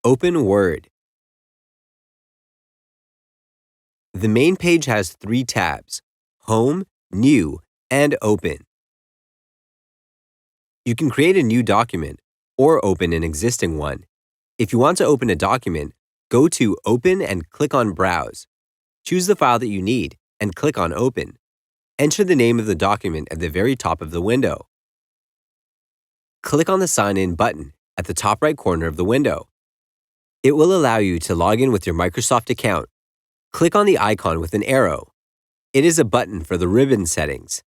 Open Word. The main page has three tabs: Home, New, and Open. You can create a new document or open an existing one. If you want to open a document, go to Open and click on Browse. Choose the file that you need and click on Open. Enter the name of the document at the very top of the window. Click on the Sign In button at the top right corner of the window. It will allow you to log in with your Microsoft account. Click on the icon with an arrow. It is a button for the ribbon settings.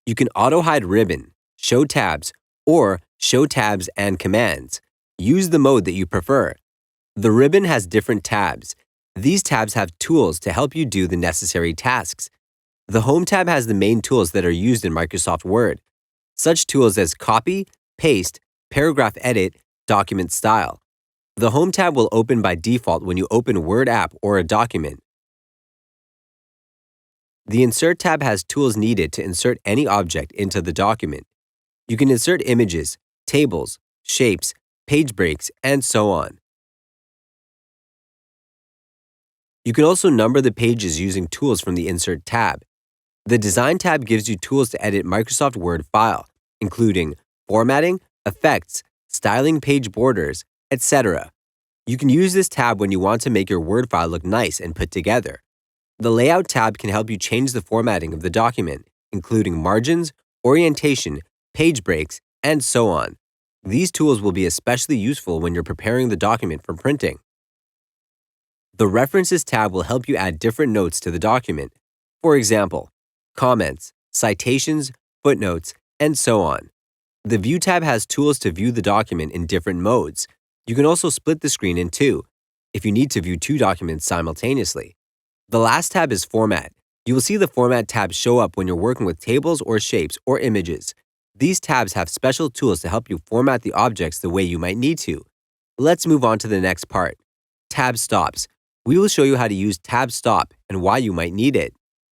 You can auto-hide ribbon, show tabs, or show tabs and commands. Use the mode that you prefer. The ribbon has different tabs. These tabs have tools to help you do the necessary tasks. The Home tab has the main tools that are used in Microsoft Word, such tools as copy, paste, paragraph edit, document style. The Home tab will open by default when you open Word app or a document. The Insert tab has tools needed to insert any object into the document. You can insert images, tables, shapes, page breaks, and so on. You can also number the pages using tools from the Insert tab. The Design tab gives you tools to edit Microsoft Word file, including formatting, effects, styling page borders, etc. You can use this tab when you want to make your Word file look nice and put together. The Layout tab can help you change the formatting of the document, including margins, orientation, page breaks, and so on. These tools will be especially useful when you're preparing the document for printing. The References tab will help you add different notes to the document. For example, comments, citations, footnotes, and so on. The View tab has tools to view the document in different modes. You can also split the screen in two if you need to view two documents simultaneously. The last tab is Format. You will see the Format tab show up when you're working with tables or shapes or images. These tabs have special tools to help you format the objects the way you might need to. Let's move on to the next part. Tab Stops. We will show you how to use Tab Stop and why you might need it.